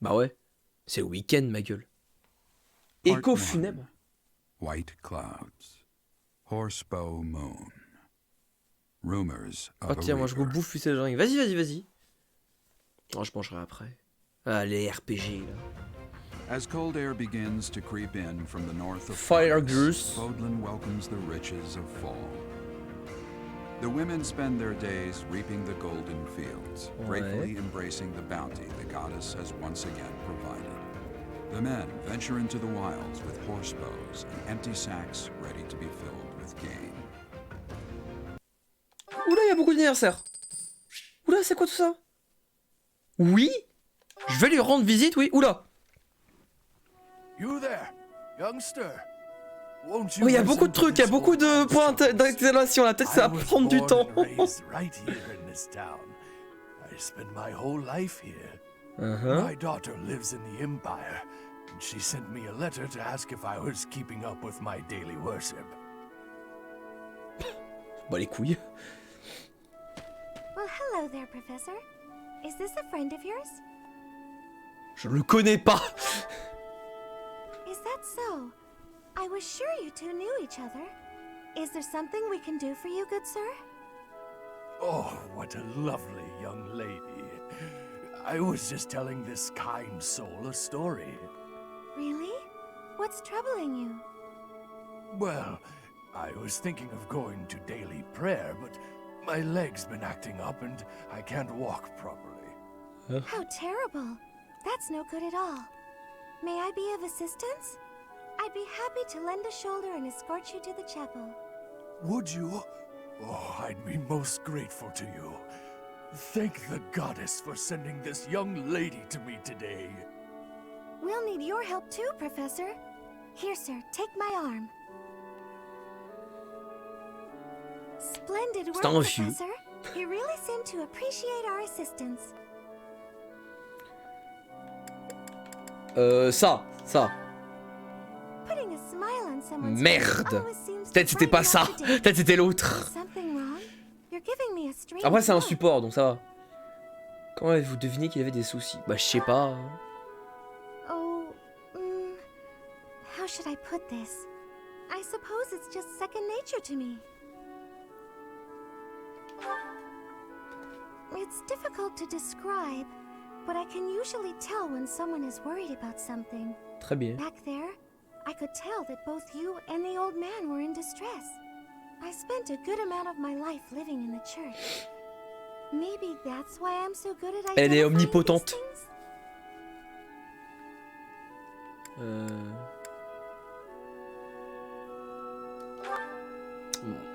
Bah ouais, c'est le week-end, ma gueule. Écho funèbre. White clouds. Horsebow moon. Rumors of Oh tiens, a moi je rebirth. bouffe ces gens. Vas-y. Oh, je mangerai après. Ah, les RPG, là. As cold air begins to creep in from the north of Fire Fargus, Goose. Bodlin welcomes the riches of fall. The women spend their days reaping the golden fields, gratefully embracing the bounty the goddess has once again provided. The men venture into the wilds with horse bows and empty sacks ready to be filled with game. Oula, il y a beaucoup d'anniversaires. Oula, c'est quoi tout ça? Oui? Je vais lui rendre visite, oui. Oula. You there, youngster. Won't Oh, you il y a beaucoup de listen to trucs, il y a this beaucoup de old points story? d'exclamation là. Peut-être que ça I va was prendre du born temps. and raised right here in this town. I spent my whole life here. My daughter lives in the Empire, and she sent me a letter to ask if I was keeping up with my daily worship. Bah les couilles. Well, hello there, Professor. Is this a friend of yours? Je le connais pas. Is that so? I was sure you two knew each other. Is there something we can do for you, good sir? Oh, what a lovely young lady. I was just telling this kind soul a story. Really? What's troubling you? Well, I was thinking of going to daily prayer, but my leg's been acting up and I can't walk properly. How terrible. That's no good at all. May I be of assistance? I'd be happy to lend a shoulder and escort you to the chapel. Would you? Oh, I'd be most grateful to you. Thank the goddess for sending this young lady to me today. We'll need your help too, Professor. Here, sir, take my arm. Splendid work, C'est un refus. Professor. You really seem to appreciate our assistance. Ça. Putting a smile on someone's Merde. face always seems to Peut-être c'était pas brighten ça. up the day. Peut-être c'était l'autre. Is something wrong? You're giving me a strange Après c'est un look. support donc ça va. Comment avez-vous deviné qu'il avait des soucis? Bah je sais pas. Oh, how should I put this? I suppose it's just second nature to me. It's difficult to describe, but I can usually tell when someone is worried about something. Très bien. Back there, I could tell that both you and the old man were in distress. I spent a good amount of my life living in the church. Maybe that's why I'm so good at Elle est identifying these omnipotente. things?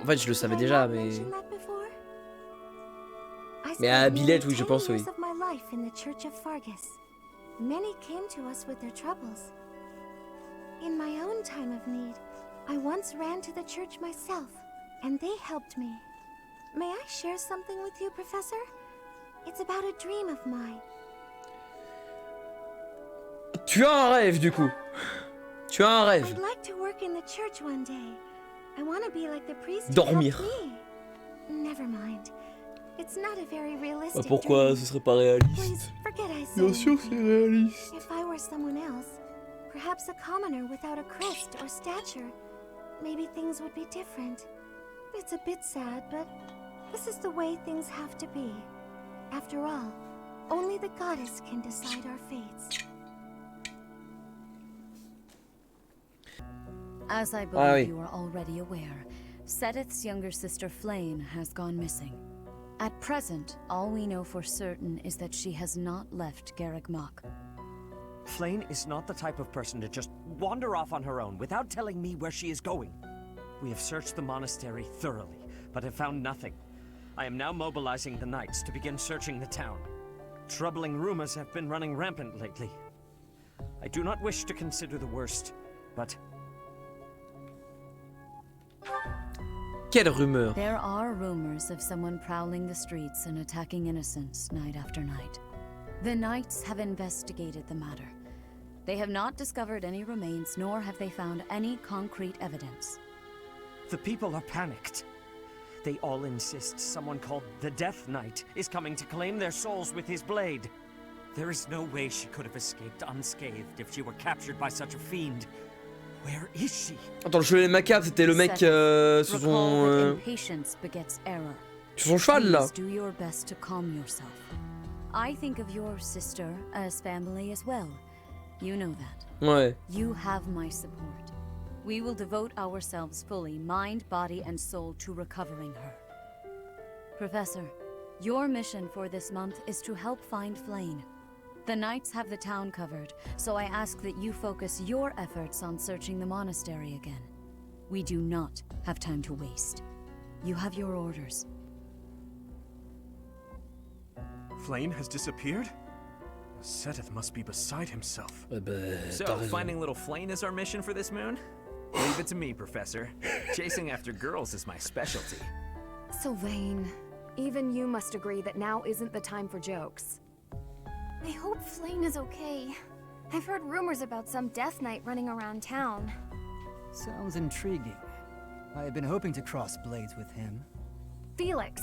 En fait je le savais Did I déjà not mais... mention that before? I Mais à spent Billette, nearly oui, je 10 pense, oui. years of my life in the Church of Fargus. Many came to us with their troubles. In my own time of need, I once ran to the church myself, and they helped me. May I share something with you, Professor? It's about a dream of mine. Tu as un rêve du coup. Tu as un rêve. I'd like to work in the church one day. I want to be like the priest who Dormir. helped me. Never mind. It's not a very Bah, realistic pourquoi dream. ce serait pas réaliste? Please forget I said Bien sûr anything. c'est réaliste. If I were someone else, perhaps a commoner without a crest or stature, maybe things would be different. It's a bit sad, but this is the way things have to be. After all, only the goddess can decide our fates. As I believe oui. you are already aware, Setith's younger sister Flayn has gone missing. At present, all we know for certain is that she has not left Garreg Mach. Flayn is not the type of person to just wander off on her own without telling me where she is going. We have searched the monastery thoroughly, but have found nothing. I am now mobilizing the knights to begin searching the town. Troubling rumors have been running rampant lately. I do not wish to consider the worst, but Quelle rumeur. There are rumors of someone prowling the streets and attacking innocents night after night. The knights have investigated the matter. They have not discovered any remains, nor have they found any concrete evidence. the people are panicked. They all insist someone called the Death Knight is coming to claim their souls with his blade. There is no way she could have escaped unscathed if she were captured by such a fiend. Where is she? Attends, le chevalet macabre, c'était le mec sur son... sur son cheval, là. Do your best to calm yourself. I think of your sister as family as well. You know that. Ouais. You have my support. We will devote ourselves fully, mind, body, and soul, to recovering her. Professor, your mission for this month is to help find Flayn. The Knights have the town covered, so I ask that you focus your efforts on searching the monastery again. We do not have time to waste. You have your orders. Flayn has disappeared? Seteth must be beside himself. So, finding little Flayn is our mission for this moon? Leave it to me, Professor. Chasing after girls is my specialty. Sylvain, even you must agree that now isn't the time for jokes. I hope Flayn is okay. I've heard rumors about some Death Knight running around town. Sounds intriguing. I have been hoping to cross blades with him. Felix,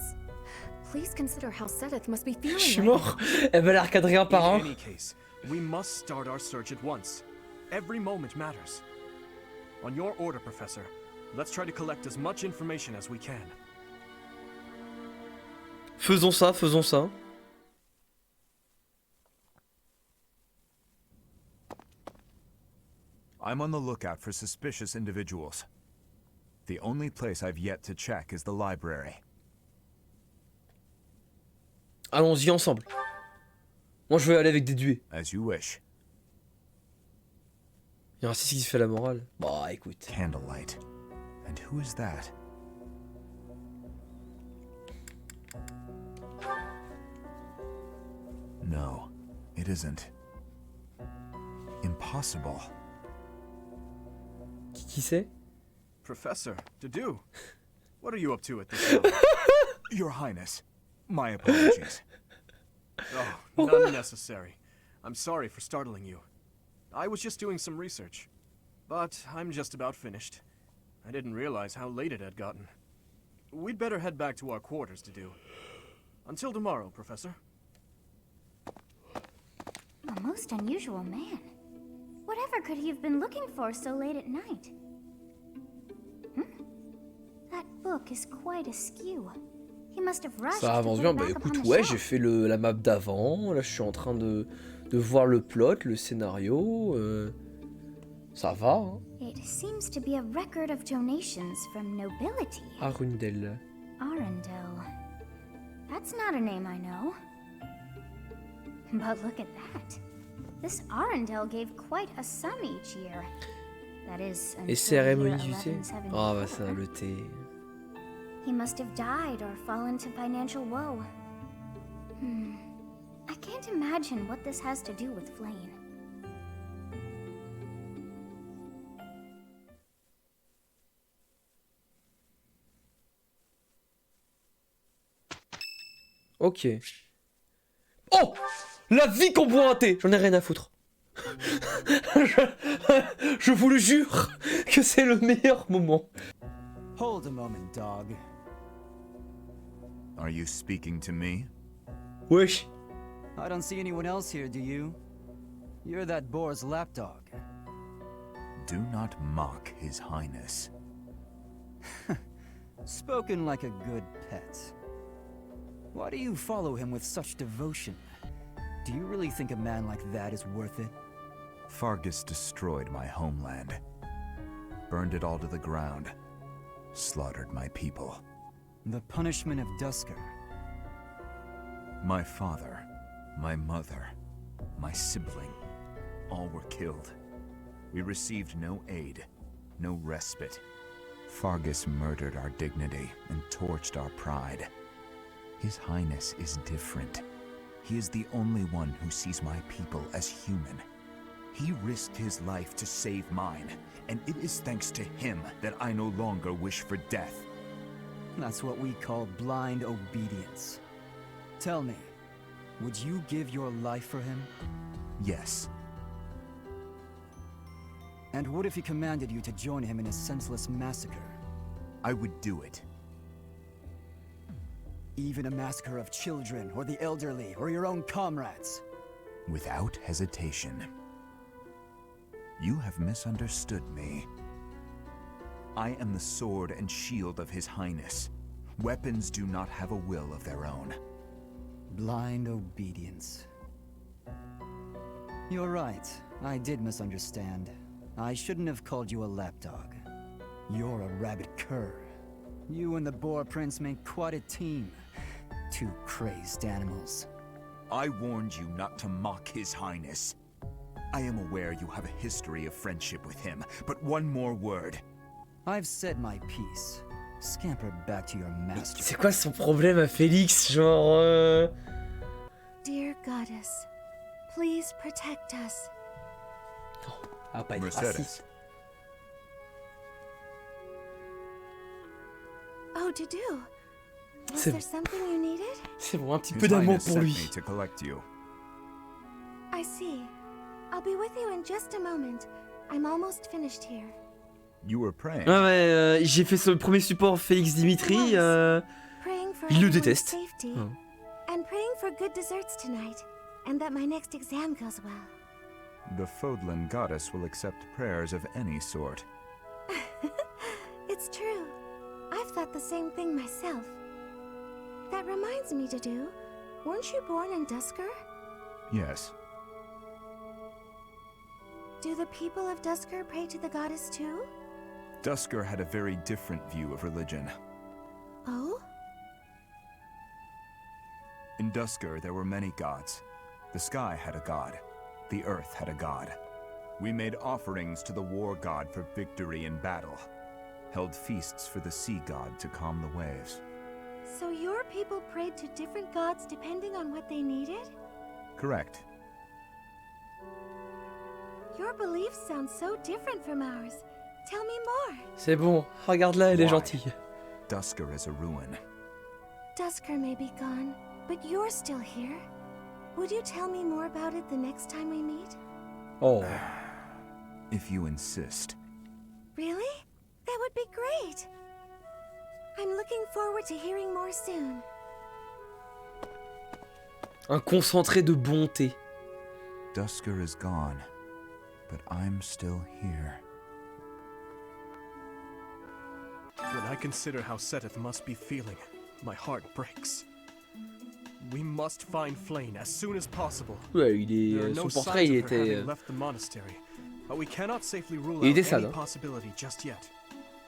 please consider how Seteth must be feeling. Je suis mort. Elle va les recadrer un par un. In any case, we must start our search at once. Every moment matters. On your order, Professor, let's try to collect as much information as we can. Faisons ça, faisons ça. I'm on the lookout for suspicious individuals. The only place I've yet to check is the library. Allons-y ensemble. Moi je veux aller avec des duets. As you wish. Il y a un raciste qui se fait la morale. Bah écoute. Candlelight. And who is that? No, it isn't. Impossible. Qui c'est? Professor, Dedu, what are you up to at this hour? Your Highness, my apologies. Oh, none necessary. I'm sorry for startling you. I was just doing some research. But I'm just about finished. I didn't realize how late it had gotten. We'd better head back to our quarters, Dedu. Until tomorrow, Professor. A most unusual man. Whatever could he have been looking for so late at night? That book is quite askew. He must have rushed. Ça avance bien. Bah écoute, ouais, j'ai fait la map d'avant. Là, je suis en train de voir le plot, le scénario. Ça va. Hein. It seems to be a record of donations from nobility. Arundel. Arundel. That's not a name I know. But look at that. This Arundel gave quite a sum each year. That is, Et cérémonie du thé. Ah bah ça, le thé. He must have died or fallen to financial woe. I can't imagine what this has to do with Flayn. Ok. Oh! La vie qu'on boit un thé! J'en ai rien à foutre. Je vous le jure que c'est le meilleur moment. Hold a moment, dog. Are you speaking to me? Wesh. I don't see anyone else here, do you? You're that boar's lapdog. Do not mock His Highness. Spoken like a good pet. Why do you follow him with such devotion? Do you really think a man like that is worth it? Fargus destroyed my homeland. Burned it all to the ground. Slaughtered my people. The punishment of Dusker. My father, my mother, my sibling, all were killed. We received no aid, no respite. Fargus murdered our dignity and torched our pride. His Highness is different. He is the only one who sees my people as human. He risked his life to save mine, and it is thanks to him that I no longer wish for death. That's what we call blind obedience. Tell me, would you give your life for him? Yes. And what if he commanded you to join him in his senseless massacre? I would do it. Even a massacre of children, or the elderly, or your own comrades? without hesitation. You have misunderstood me. I am the sword and shield of His Highness. Weapons do not have a will of their own. Blind obedience. You're right. I did misunderstand. I shouldn't have called you a lapdog. You're a rabid cur. You and the Boar Prince make quite a team. Two crazed animals. I warned you not to mock His Highness. I am aware you have a history of friendship with him, but one more word. I've said my piece. Scamper back to your master. C'est quoi son problème à Félix, genre Dear goddess, please protect us. Non, elle va pas être Mercedes. raciste. Oh, to do. Was C'est there something you needed? C'est bon, un petit His peu d'amour Highness pour sent lui. me to collect you. I see. I'll be with you in just a moment. I'm almost finished here. You were praying. Ouais, ouais, j'ai fait le premier support Félix Dimitri. Praying for Il le everyone's déteste. safety, Oh. and praying for good desserts tonight, and that my next exam goes well. The Fodlan goddess will accept prayers of any sort. It's true. I've thought the same thing myself. That reminds me, Dudu. Weren't you born in Dusker? Yes. Do the people of Dusker pray to the goddess too? Dusker had a very different view of religion. Oh? In Dusker, there were many gods. The sky had a god. The earth had a god. We made offerings to the war god for victory in battle. Held feasts for the sea god to calm the waves. So your people prayed to different gods depending on what they needed? Correct. Your beliefs sound so different from ours. Tell me more. C'est bon, regarde-la, elle est Why? gentille. Dusker is a ruin. Dusker may be gone, but you're still here. Would you tell me more about it the next time we meet? Oh. If you insist. Really? That would be great. I'm looking forward to hearing more soon. Un concentré de bonté. Dusker is gone, but I'm still here. When I consider how Seteth must be feeling, my heart breaks. We must find Flayn as soon as possible. Ouais, il There are est... no son portrait, il signs of her était... having left the monastery, but we cannot safely rule Il out était any sad, hein. possibility just yet.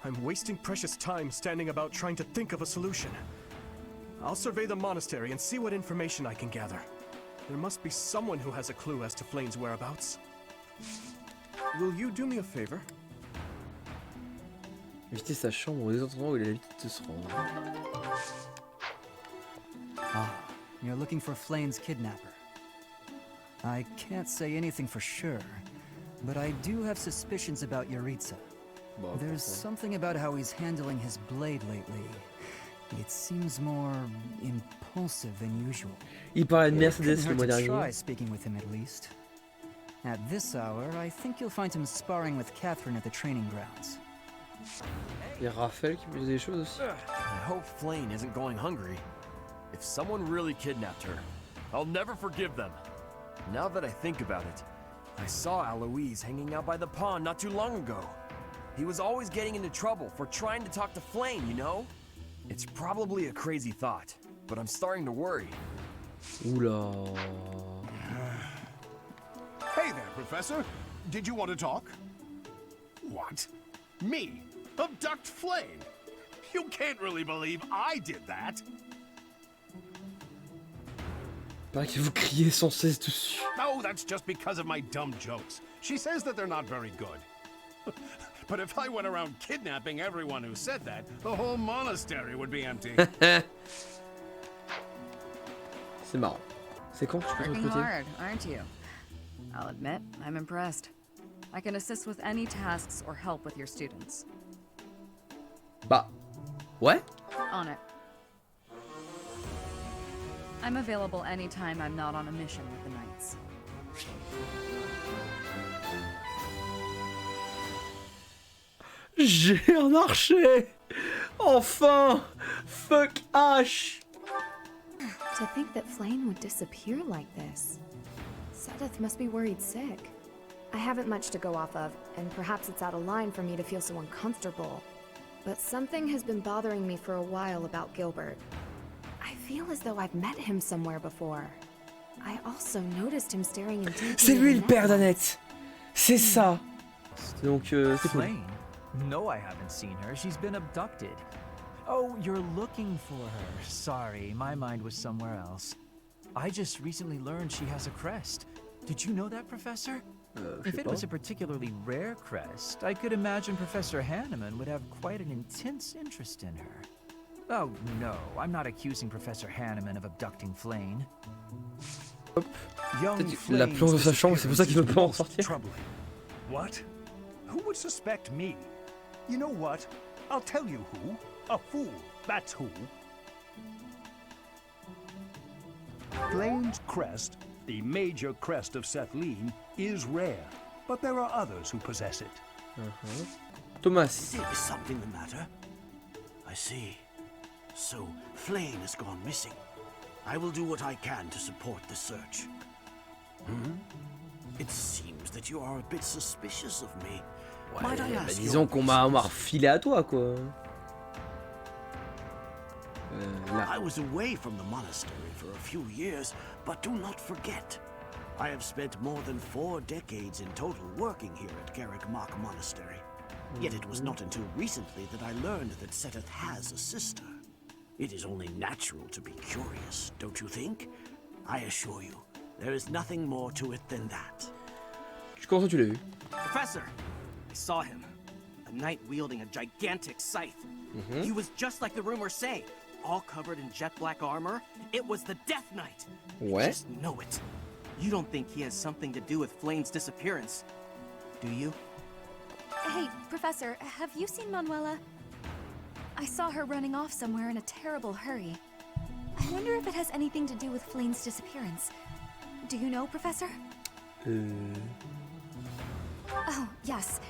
I'm wasting precious time standing about trying to think of a solution. I'll survey the monastery and see what information I can gather. There must be someone who has a clue as to Flayn's whereabouts. Will you do me a favor? Visiter sa chambre ou des autres endroits où il a l'habitude de se rendre. Ah, you're looking for Flayn's kidnapper. I can't say anything for sure, but I do have suspicions about Yaritza. Bon, There's something about how he's handling his blade lately. It seems more impulsive than usual. Il parlait de It Mercedes couldn't le mois hurt to dernier. try speaking with him at least. At this hour, I think you'll find him sparring with Catherine at the training grounds. Il y a Raphaël qui me dit des choses aussi. I hope Flayn isn't going hungry. If someone really kidnapped her, I'll never forgive them. Now that I think about it, I saw Aloise hanging out by the pond not too long ago. He was always getting into trouble for trying to talk to Flayn, you know? It's probably a crazy thought, but I'm starting to worry. Oula. Hey there, Professor. Did you want to talk? What? Me? Abduct Flayn? You can't really believe I did that. Paraît que vous criez sans cesse dessus. No, that's just because of my dumb jokes. She says that they're not very good. But if I went around kidnapping everyone who said that, the whole monastery would be empty. C'est marrant. C'est quand que je peux Working recruter? hard, aren't you? I'll admit, I'm impressed. I can assist with any tasks or help with your students. Bah. Ouais? On it. I'm available anytime I'm not on a mission with the Knights. J'ai un archer! Enfin! Fuck Ash! To think that Flayn would disappear like this. Sedith must be worried sick. I haven't much to go off of, and perhaps it's out of line for me to feel so uncomfortable. But something has been bothering me for a while about Gilbert. I feel as though I've met him somewhere before. I also noticed him staring intently. C'est lui le père d'Annette. C'est ça. Donc c'est cool. Flayn? No, I haven't seen her. She's been abducted. Oh, you're looking for her. Sorry, my mind was somewhere else. I just recently learned she has a crest. Did you know that, Professor? If it was a particularly rare crest, I could imagine Professor Hanneman would have quite an intense interest in her. Oh no, I'm not accusing Professor Hanneman of abducting Flayn. La plonge dans sa chambre, c'est pour ça qu'il veut pas en sortir. What? Who would suspect me? You know what? I'll tell you who. A fool, that's who. Flayn's crest, the major crest of Septième, is rare, but there are others who possess it. Thomas. Is something the matter? I see. So, Flayn has gone missing. I will do what I can to support the search. It seems that you are a bit suspicious of me. Ouais, bah disons qu'on m'a refilé à toi, quoi. Là. I was away from the monastery for a few years, but do not forget, I have spent more than 4 decades in total working here at Garreg-Mach Monastery. Yet it was not until recently that I learned that Septième has a sister. It is only natural to be curious, don't you think? I assure you, there is nothing more to it than that. Comment ça tu l'as vu? Professor, I saw him. A knight wielding a gigantic scythe. He was just like the rumors say, all covered in jet black armor. It was the Death Knight. Ouais. I just know it. You don't think he has something to do with Flayn's disappearance, do you? Hey, Professor, have you seen Manuela? I saw her running off somewhere in a terrible hurry. I wonder if it has anything to do with Flayn's disappearance. Do you know, Professor? Oh, yes.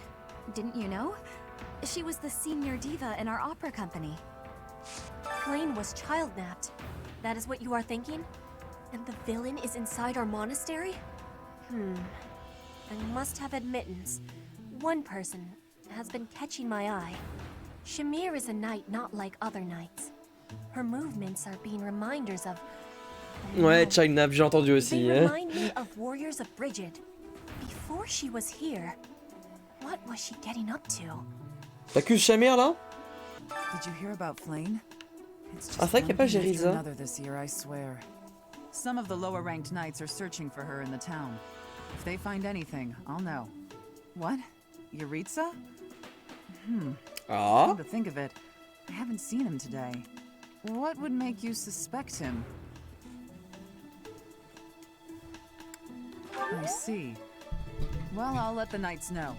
Didn't you know? She was the senior diva in our opera company. Flayn was child-napped. That is what you are thinking? And the villain is inside our monastery? I must have admittance. One person has been catching my eye. Shamir is a knight not like other knights. Her movements are being reminders of... Ouais, China, j'ai entendu aussi. They remind me of warriors of Brigid. Before she was here, what was she getting up to? T'accuses Shamir là? Did you hear about Flayn? Ah, c'est vrai qu'il n'y a pas Jeriza. Another this year, I swear. Some of the lower-ranked knights are searching for her in the town. If they find anything, I'll know. What? Yaritza? Ah. Come to think of it, I haven't seen him today. What would make you suspect him? I see. Well, I'll let the knights know.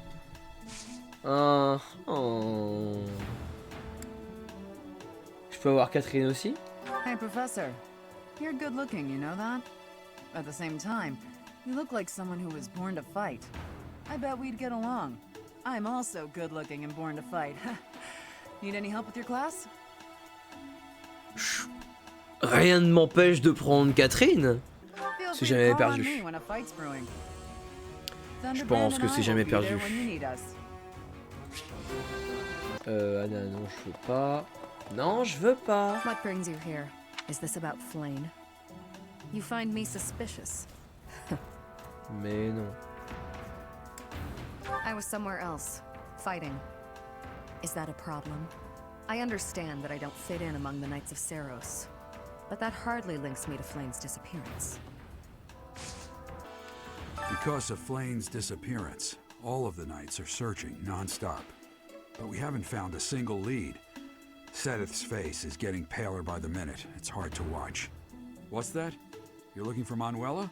Je peux avoir Catherine aussi? Hey, Professor. You're good looking, you know that? At the same time, you look like someone who was born to fight. I bet we'd get along. I'm also good looking and born to fight. Need any help with your class? Rien ne m'empêche de prendre Catherine. C'est jamais perdu. Je pense que c'est jamais perdu. Anna, non, je veux pas. Non, je veux pas. What brings you here? Is this about Flayn? You find me suspicious. Mais non. I was somewhere else, fighting. Is that a problem? I understand that I don't fit in among the Knights of Seros, but that hardly links me to Flayn's disappearance. Because of Flayn's disappearance, all of the Knights are searching non-stop. But we haven't found a single lead. Sedith's face is getting paler by the minute. It's hard to watch. What's that? You're looking for Manuela?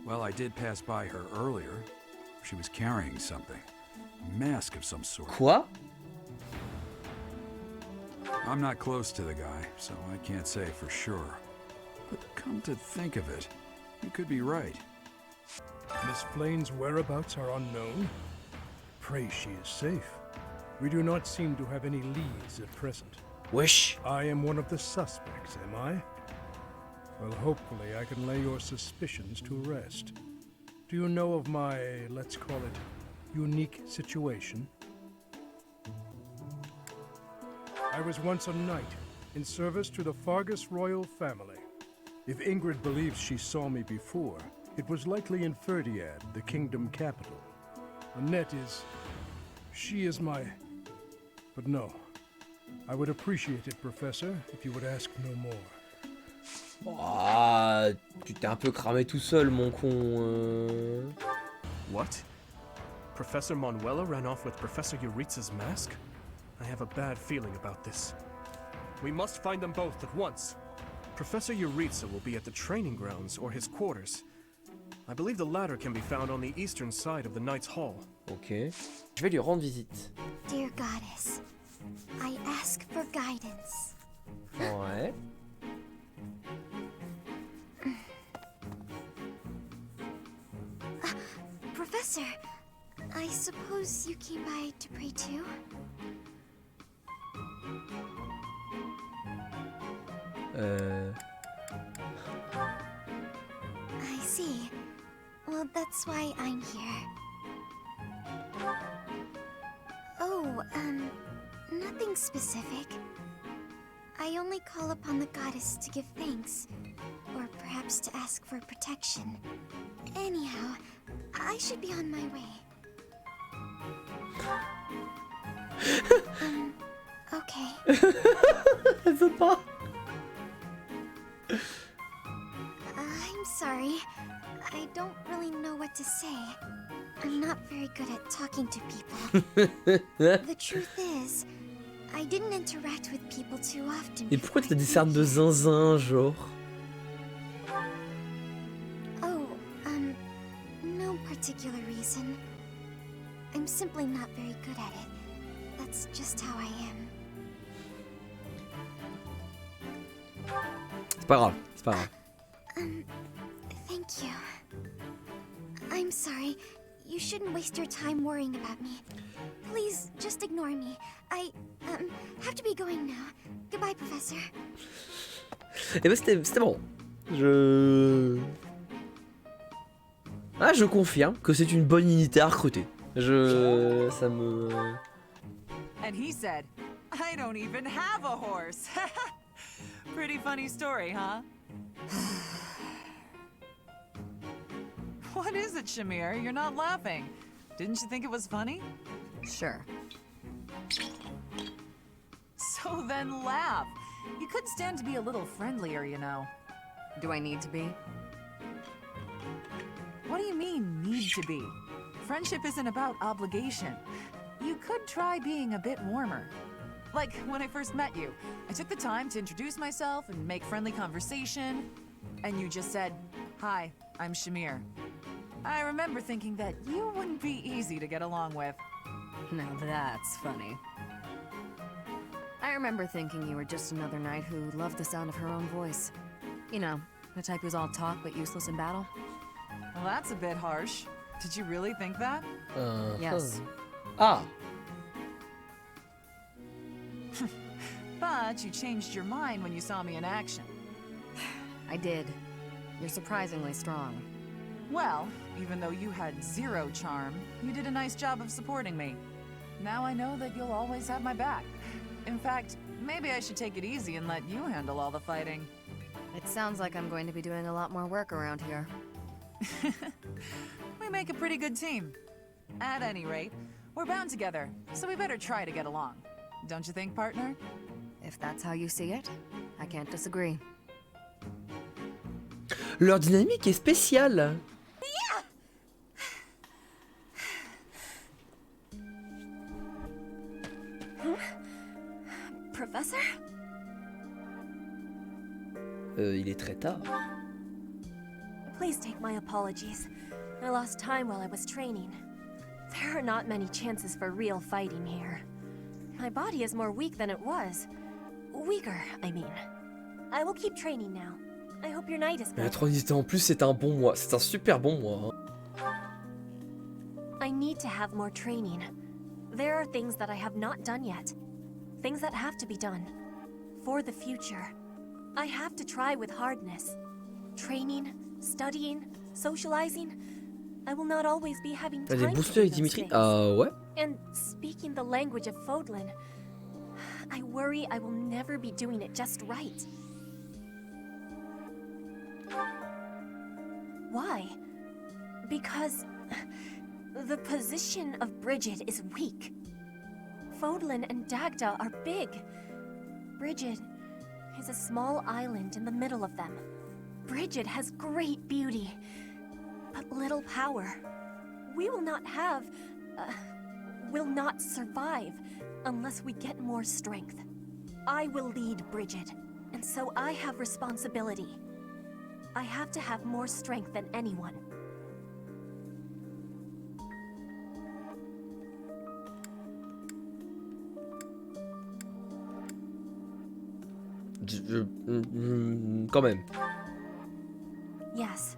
Well, I did pass by her earlier. She was carrying something. A mask of some sort. Quoi? I'm not close to the guy, so I can't say for sure. But come to think of it, you could be right. Miss Flayn's whereabouts are unknown. Pray she is safe. We do not seem to have any leads at present. Wesh. I am one of the suspects, am I? Well, hopefully I can lay your suspicions to rest. Do you know of my, let's call it, unique situation? I was once a knight, in service to the Fargus royal family. If Ingrid believes she saw me before, it was likely in Ferdiad, the kingdom capital. Annette is... she is my... But no. I would appreciate it, Professor, if you would ask no more. Ah, tu t'es un peu cramé tout seul, mon con. What? Professor Manuela ran off with Professor Yuritsa's mask? I have a bad feeling about this. We must find them both at once. Professor Yuritsa will be at the training grounds or his quarters. I believe the latter can be found on the eastern side of the Knight's Hall. Ok. Je vais lui rendre visite. Dear Goddess, I ask for guidance. Ouais. Professor, I suppose you came by to pray too? I see. Well, that's why I'm here. Oh, nothing specific. I only call upon the goddess to give thanks, or perhaps to ask for protection. Anyhow, I should be on my way. Okay. Elle veut pas. I'm sorry. I don't really know what to say. I'm not very good at talking to people. The truth is, I didn't interact with people too often. Et pourquoi tu as des cernes de zinzin, genre? Oh, no particular reason. I'm simply not very good at it. That's just how I am. C'est pas grave, c'est pas grave. Thank you. I'm sorry. You shouldn't waste your time worrying about me. Please, just ignore me. I, have to be going now. Goodbye, Professor. Et ben c'était bon. Ah, je confirme que c'est une bonne unité à recruter. Ça me... And he said, I don't even have a horse. Pretty funny story, huh? What is it, Shamir? You're not laughing. Didn't you think it was funny? Sure. So then laugh. You could stand to be a little friendlier, you know. Do I need to be? What do you mean, need to be? Friendship isn't about obligation. You could try being a bit warmer. Like when I first met you, I took the time to introduce myself and make friendly conversation, and you just said, "Hi, I'm Shamir." I remember thinking that you wouldn't be easy to get along with. Now that's funny. I remember thinking you were just another knight who loved the sound of her own voice. You know, the type who's all talk but useless in battle. Well, that's a bit harsh. Did you really think that? Yes. Ah. But you changed your mind when you saw me in action. I did. You're surprisingly strong. Well, even though you had zero charm, you did a nice job of supporting me. Now I know that you'll always have my back. In fact, maybe I should take it easy and let you handle all the fighting. It sounds like I'm going to be doing a lot more work around here. We make a pretty good team. At any rate, we're bound together, so we better try to get along. Don't you think, partner? If that's how you see it, I can't disagree. Leur dynamique est spéciale. Professor? Il est très tard. Please take my apologies. I lost time while I was training. There are not many chances for real fighting here. My body is more weak than it was. Weaker, I mean. I will keep training now. I hope your night is Mais la good. transition en plus, c'est un bon mois. C'est un super bon mois. I need to have more training. There are things that I have not done yet. Things that have to be done. For the future. I have to try with hardness. Training, studying, socializing. I will not always be having T'as time des to boosters do avec those Dimitri? things. Ah ouais? And speaking the language of Fodlan, I worry I will never be doing it just right. Why? Because the position of Bridget is weak. Fodlan and Dagda are big. Bridget is a small island in the middle of them. Bridget has great beauty, but little power. We will not have, will not survive unless we get more strength. I will lead Bridget, and so I have responsibility. I have to have more strength than anyone. Quand même. Yes.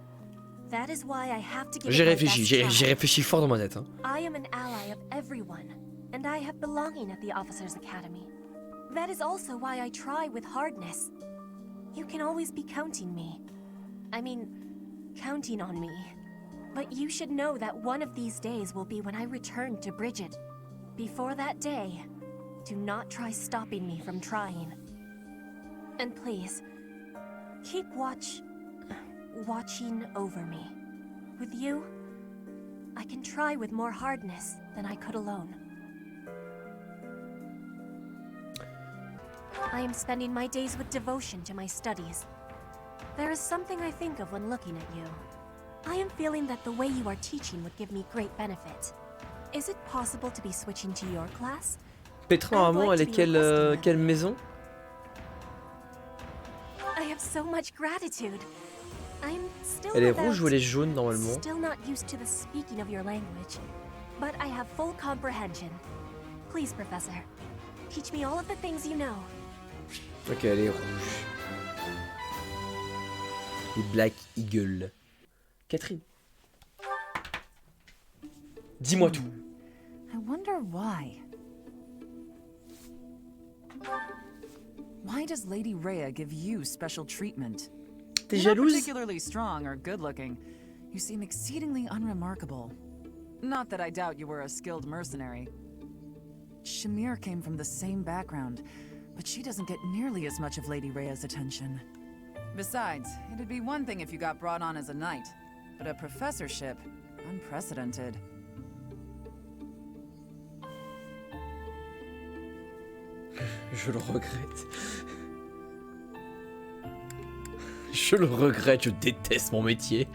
That is why I have to give J'ai it my réfléchi, best j'ai try. réfléchi fort dans ma tête. Hein. I am an ally of everyone, and I have belonging at the Officers' Academy. That is also why I try with hardness. You can always be counting me. I mean, counting on me. But you should know that one of these days will be when I return to Bridget. Before that day, do not try stopping me from trying. And please, keep watching over me. With you, I can try with more hardness than I could alone. I am spending my days with devotion to my studies. There is something I think of when looking at you. I am feeling that the way you are teaching would give me great benefit. Is it possible to be switching to your class? Petra, normalement, elle est quelle maison? I have so much gratitude. I'm still Elle est rouge ou elle est jaune normalement? Still not used to the speaking of your language, but I have full comprehension. Please, Professor, teach me all of the things you know. Ok, elle est rouge. Et Black Eagle. Catherine. Dis-moi tout. I wonder why. Why does Lady Rhea give you special treatment? T'es You're not jalouse? particularly strong or good-looking. You seem exceedingly unremarkable. Not that I doubt you were a skilled mercenary. Shamir came from the same background, but she doesn't get nearly as much of Lady Rhea's attention. Besides, it'd be one thing if you got brought on as a knight, but a professorship, unprecedented. Je le regrette. Je le regrette, je déteste mon métier.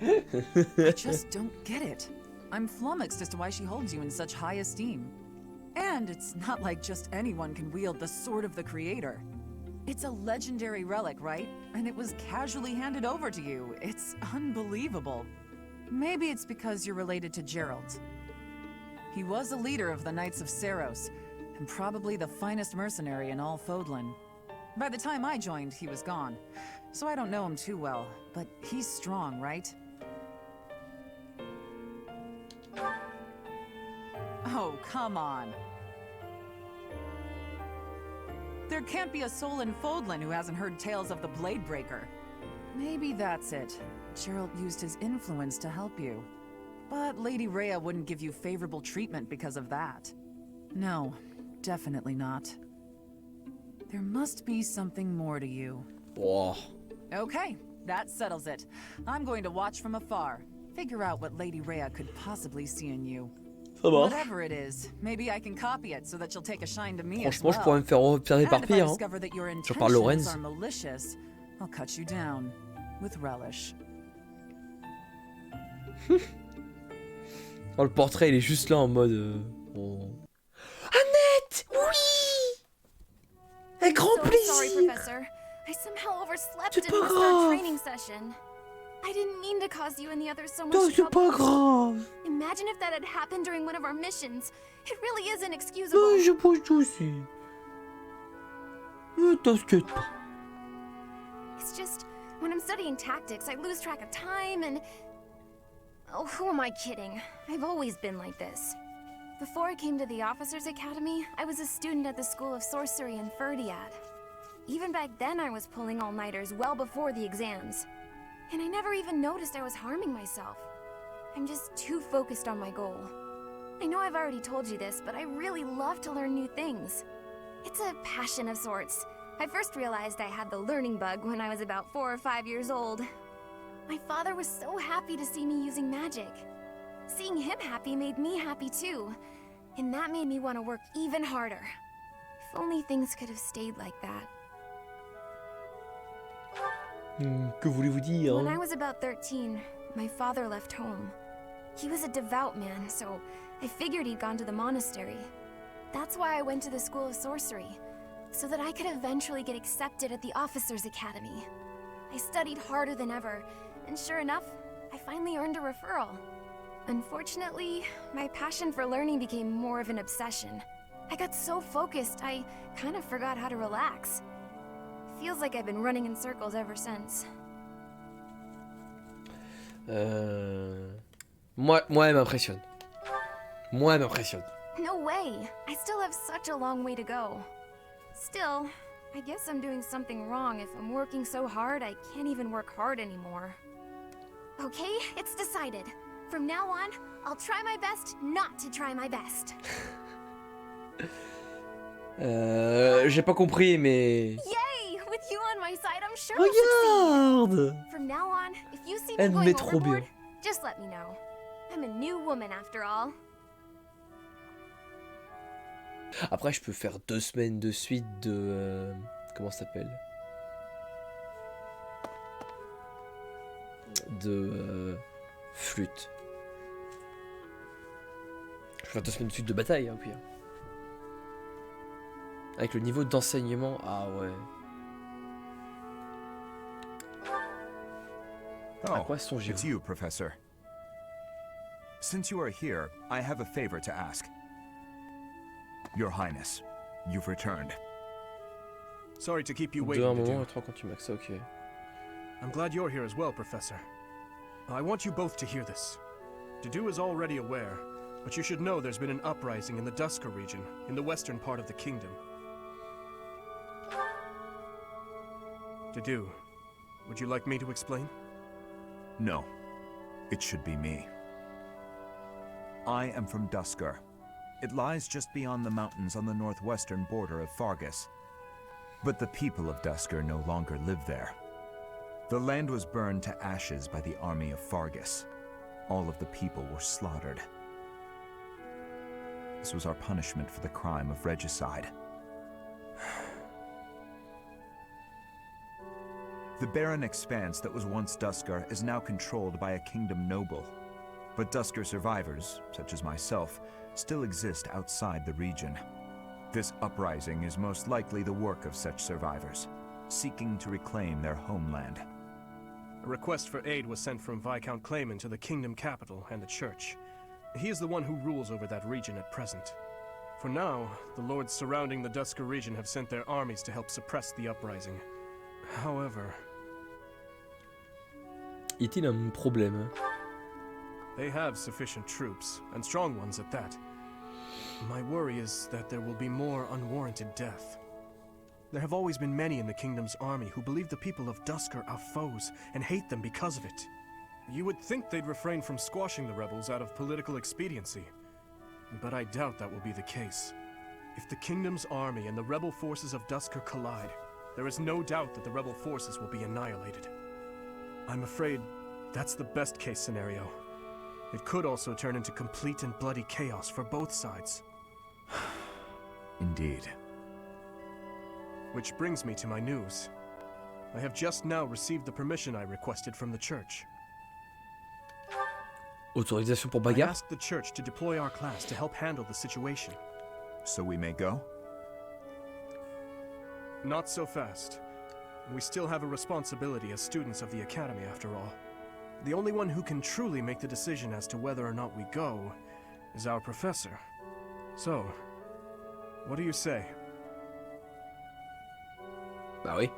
I just don't get it. I'm flummoxed as to why she holds you in such high esteem. And it's not like just anyone can wield the Sword of the Creator. It's a legendary relic, right? And it was casually handed over to you. It's unbelievable. Maybe it's because you're related to Gerald. He was a leader of the Knights of Seros, and probably the finest mercenary in all Fodlan. By the time I joined, he was gone, so I don't know him too well, but he's strong, right? Oh, come on. There can't be a soul in Fodlan who hasn't heard tales of the Bladebreaker. Maybe that's it. Gerald used his influence to help you. But Lady Rhea wouldn't give you favorable treatment because of that. No, definitely not. There must be something more to you. Wow. Okay, that settles it. I'm going to watch from afar. Figure out what Lady Rhea could possibly see in you. Ça marche. Whatever it is, maybe I can copy it so that you'll take a shine to me as Franchement, je well. pourrais me faire observer par And if I pire. Hein. discover that your Je parle Lorenz. intentions are malicious, I'll cut you down with relish. Oh, le portrait, il est juste là en mode. Oh. Annette, oui. Avec grand So sorry, plaisir. Professor. I somehow overslept C'est and pas missed our grave. training session. I didn't mean to cause you and the others so much Non, c'est pas trouble. grave. Imagine if that had happened during one of our missions. It really is inexcusable. Non, je pense aussi. Ne t'inquiète pas. It's just, when I'm studying tactics, I lose track of time and... Oh, who am I kidding? I've always been like this. Before I came to the Officers' Academy, I was a student at the School of Sorcery in Ferdiad. Even back then, I was pulling all-nighters well before the exams. And I never even noticed I was harming myself. I'm just too focused on my goal. I know I've already told you this, but I really love to learn new things. It's a passion of sorts. I first realized I had the learning bug when I was about 4 or 5 years old. My father was so happy to see me using magic. Seeing him happy made me happy too, and that made me want to work even harder. If only things could have stayed like that. Que voulez-vous dire? When I was about 13, my father left home. He was a devout man, so I figured he'd gone to the monastery. That's why I went to the School of Sorcery, so that I could eventually get accepted at the Officers' Academy. I studied harder than ever, and sure enough, I finally earned a referral. Unfortunately, my passion for learning became more of an obsession. I got so focused, I kind of forgot how to relax. Feels like I've been running in circles ever since. Moi, elle m'impressionne. Moi, elle m'impressionne. No way! I still have such a long way to go. Still, I guess I'm doing something wrong if I'm working so hard I can't even work hard anymore. Okay, it's decided. From now on, I'll try my best not to try my best. J'ai pas compris, mais... Yay! With you on my side, I'm sure I'll succeed. From now on, if you see me going overboard, just let me know. I'm a new woman after all. Après, je peux faire 2 semaines de suite de... comment ça s'appelle? De... flûte. Je peux faire 2 semaines de suite de bataille, hein, au pire. Avec le niveau d'enseignement, ah ouais. À quoi songe-vous? It's you, Professor. Since you are here, I have a favor to ask. Your Highness, you've returned. Sorry to keep you De waiting. un moment à 3 quand tu max, ok. I'm glad you're here as well, Professor. I want you both to hear this. Dedu is already aware, but you should know there's been an uprising in the Dusker region, in the western part of the kingdom. Dedu, would you like me to explain? No, it should be me. I am from Dusker. It lies just beyond the mountains on the northwestern border of Fargus. But the people of Dusker no longer live there. The land was burned to ashes by the army of Fargus. All of the people were slaughtered. This was our punishment for the crime of regicide. The barren expanse that was once Dusker is now controlled by a kingdom noble. But Dusker survivors, such as myself, still exist outside the region. This uprising is most likely the work of such survivors, seeking to reclaim their homeland. A request for aid was sent from Viscount Clayman to the kingdom capital and the church. He is the one who rules over that region at present. For now, the lords surrounding the Dusker region have sent their armies to help suppress the uprising. However... Est-il un problème? They have sufficient troops, and strong ones at that. My worry is that there will be more unwarranted death. There have always been many in the kingdom's army who believe the people of Dusker are foes and hate them because of it. You would think they'd refrain from squashing the rebels out of political expediency, but I doubt that will be the case. If the kingdom's army and the rebel forces of Dusker collide, there is no doubt that the rebel forces will be annihilated. I'm afraid that's the best case scenario. It could also turn into complete and bloody chaos for both sides. Indeed. Which brings me to my news. I have just now received the permission I requested from the church. Autorisation pour I bagarre? asked the church to deploy our class to help handle the situation. So we may go? Not so fast. We still have a responsibility as students of the academy after all. The only one who can truly make the decision as to whether or not we go is our professor. So, what do you say? Bah oui.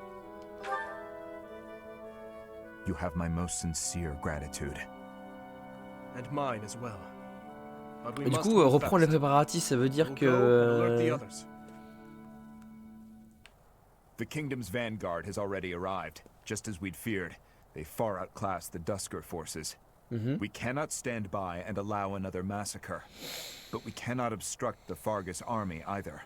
You have my most sincere gratitude. And mine as well. But we Et du must coup, move reprendre les fast. préparatifs, ça veut dire We'll go and alert the que... others. The kingdom's vanguard has already arrived, just as we'd feared. They far outclassed the Dusker forces. We cannot stand by and allow another massacre, but we cannot obstruct the Fargus army either.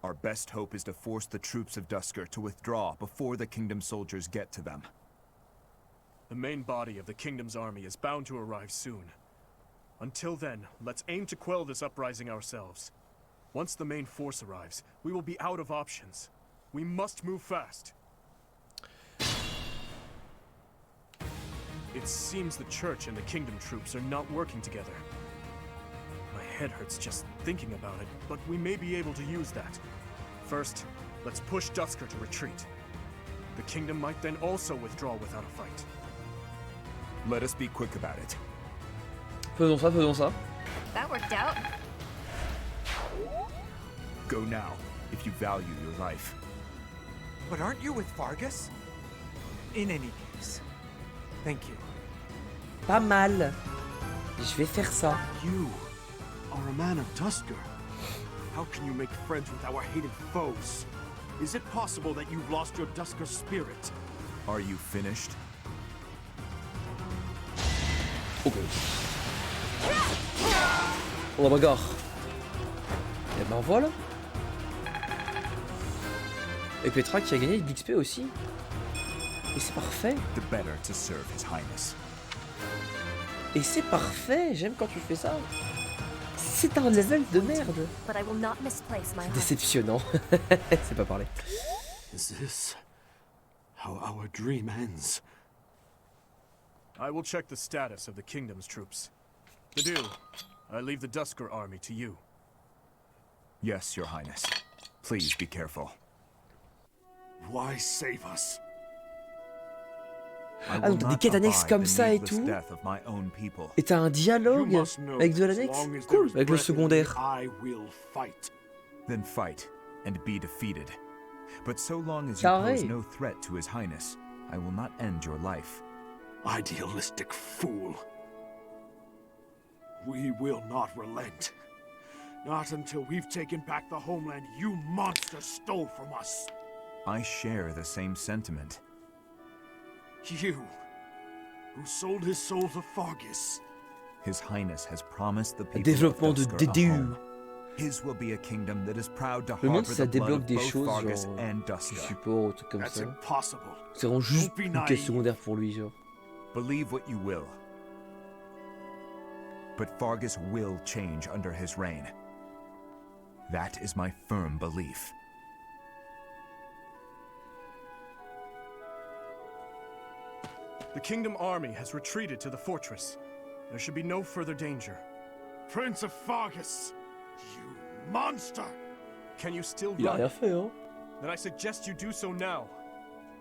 Our best hope is to force the troops of Duscur to withdraw before the Kingdom soldiers get to them. The main body of the Kingdom's army is bound to arrive soon. Until then, let's aim to quell this uprising ourselves. Once the main force arrives, we will be out of options. We must move fast. It seems the Church and the Kingdom troops are not working together. My head hurts just thinking about it, but we may be able to use that. First, let's push Duscur to retreat. The Kingdom might then also withdraw without a fight. Let us be quick about it. Faisons ça, faisons ça. That worked out. Go now, if you value your life. But aren't you with Fargus? In any case, thank you. Pas mal. Je vais faire ça. You are a man of Duscur. How can you make friends with our hated foes? Is it possible that you've lost your Duscur spirit? Are you finished? Ok. Oh la bagarre. Et ben voilà. Et Petra qui a gagné de l'XP aussi. Et c'est parfait. The better to serve His Highness. Et c'est parfait. J'aime quand tu fais ça. C'est un level de merde. C'est déceptionnant. C'est pas parler. Is this how our dream ends? I will check the status of the Kingdom's troops. Badu, I leave the Duscur army to you. Yes, Your Highness. Please be careful. Why save us? Ah donc t'as des quêtes annexes comme ça et tout. Et t'as un dialogue avec de l'annexe. Cool, avec le secondaire. Then fight and be defeated. But so long as you pose no threat to His Highness, I will not end your life. Idealistic fool. We will not relent. Not until we've taken back the homeland you monsters stole from us. I share the same sentiment. You, who sold his soul to Fargus. His Highness has promised the people développement de DDU. His will be a kingdom that is proud to harbor the blood of both Fargus and Duscur. Support ou truc comme That's ça. impossible. C'est vraiment juste une quête secondaire pour lui, genre. Believe what you will. But Fargus will change under his reign. That is my firm belief. The Kingdom army has retreated to the fortress. There should be no further danger. Prince of Fargus, you monster! Can you still Il a run? rien fait, hein? Then I suggest you do so now.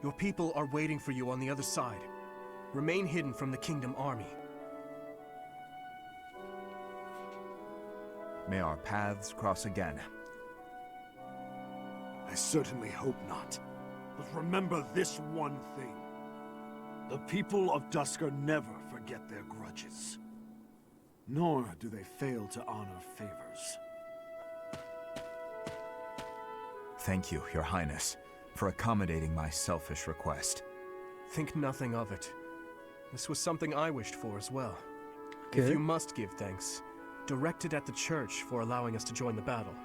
Your people are waiting for you on the other side. Remain hidden from the Kingdom army. May our paths cross again. I certainly hope not. But remember this one thing. The people of Duscur never forget their grudges. Nor do they fail to honor favors. Thank you, Your Highness, for accommodating my selfish request. Think nothing of it. This was something I wished for as well. Okay. If you must give thanks, direct it at the Church for allowing us to join the battle,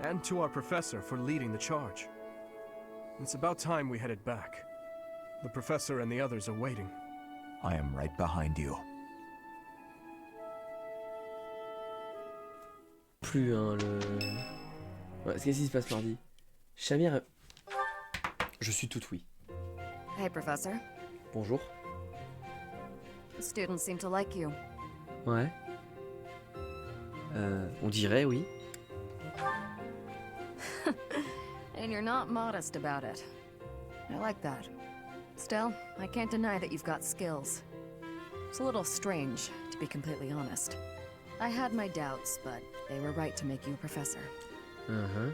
and to our professor for leading the charge. It's about time we headed back. The professor and the others are waiting. I am right behind you. Plus, hein, le... Ouais, qu'est-ce qui se passe mardi? Shamir... Je suis tout oui. Hey, Professor. Bonjour. The students seem to like you. Ouais. On dirait, oui. And you're not modest about it. I like that. Still, I can't deny that you've got skills. It's a little strange, to be completely honest. I had my doubts, but they were right to make you a professor. Uh-huh.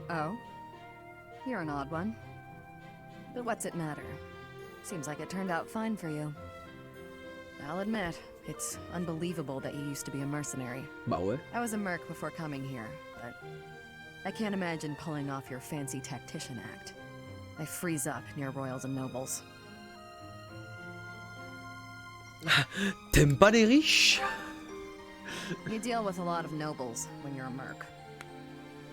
Oh? You're an odd one. But what's it matter? Seems like it turned out fine for you. I'll admit, it's unbelievable that you used to be a mercenary. Bah ouais. I was a merc before coming here, but I can't imagine pulling off your fancy tactician act. I freeze up near royals and nobles. T'aimes pas les riches? You deal with a lot of nobles when you're a merc.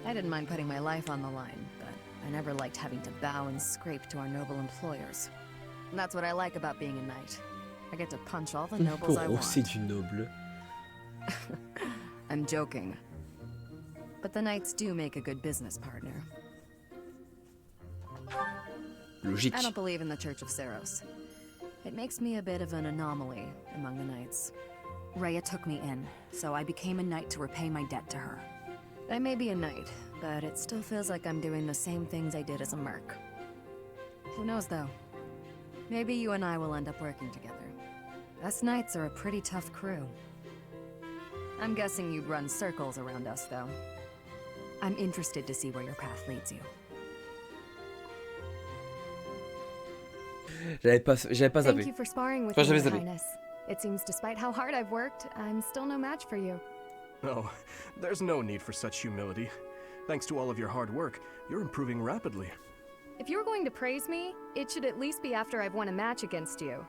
I didn't mind putting my life on the line, but I never liked having to bow and scrape to our noble employers. And that's what I like about being a knight. I get to punch all the nobles I want. C'est du noble. I'm joking. But the knights do make a good business partner. Logique. I don't believe in the Church of Seros. It makes me a bit of an anomaly among the knights. Rhea took me in, so I became a knight to repay my debt to her. I may be a knight, but it still feels like I'm doing the same things I did as a merc. Who knows, though? Maybe you and I will end up working together. Us knights are a pretty tough crew. I'm guessing you'd run circles around us, though. I'm interested to see where your path leads you. J'avais pas zappé. Thank you for sparring with Enfin, me, j'avais Your zappé. Highness. It seems despite how hard I've worked, I'm still no match for you. Oh, there's no need for such humility. Thanks to all of your hard work, you're improving rapidly. If you're going to praise me, it should at least be after I've won a match against you.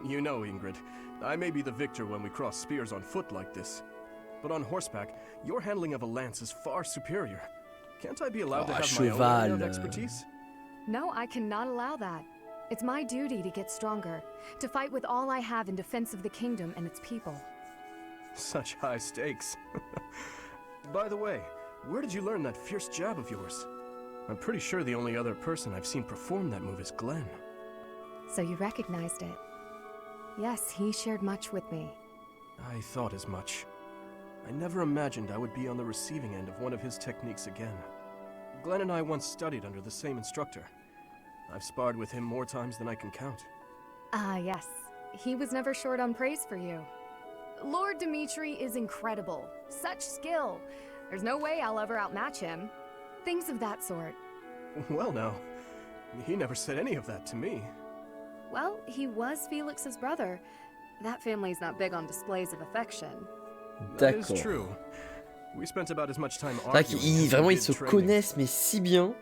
You know, Ingrid, I may be the victor when we cross spears on foot like this. But on horseback, your handling of a lance is far superior. Can't I be allowed to have my own area of expertise? No, I cannot allow that. It's my duty to get stronger, to fight with all I have in defense of the kingdom and its people. Such high stakes. By the way, where did you learn that fierce jab of yours? I'm pretty sure the only other person I've seen perform that move is Glenn. So you recognized it. Yes, he shared much with me. I thought as much. I never imagined I would be on the receiving end of one of his techniques again. Glenn and I once studied under the same instructor. I've sparred with him more times than I can count. Ah, yes. He was never short on praise for you. Lord Dimitri is incredible. Such skill. There's no way I'll ever outmatch him. Things of that sort. Well, now, he never said any of that to me. Well, he was Felix's brother. That family's not big on displays of affection. That is true. We spent about as much time C'est vrai qu'ils se connaissent, mais si bien.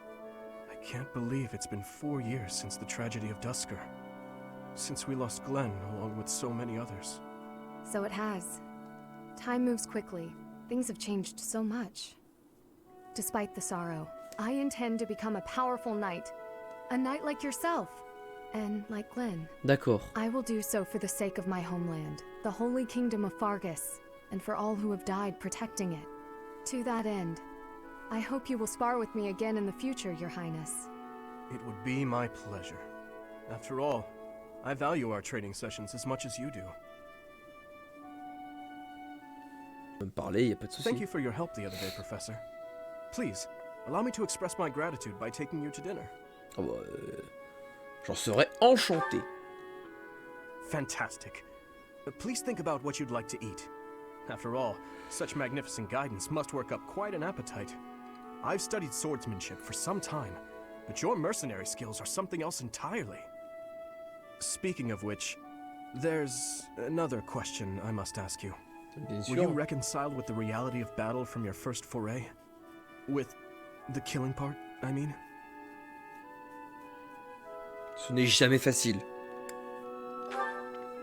I can't believe it's been 4 years since the tragedy of Dusker. Since we lost Glenn, along with so many others. So it has. Time moves quickly. Things have changed so much. Despite the sorrow, I intend to become a powerful knight. A knight like yourself. And like Glenn. D'accord. I will do so for the sake of my homeland, the holy kingdom of Fargus, and for all who have died protecting it. To that end, I hope you will spar with me again in the future, Your Highness. It would be my pleasure. After all, I value our training sessions as much as you do. Parler, y a pas de souci. Thank you for your help the other day, Professor. Please, allow me to express my gratitude by taking you to dinner. Oh bah, j'en serais enchanté. Fantastic. Please think about what you'd like to eat. After all, such magnificent guidance must work up quite an appetite. I've studied swordsmanship for some time, but your mercenary skills are something else entirely. Speaking of which, there's another question I must ask you. Were you reconciled with the reality of battle from your first foray? With the killing part, I mean? Ce n'est jamais facile.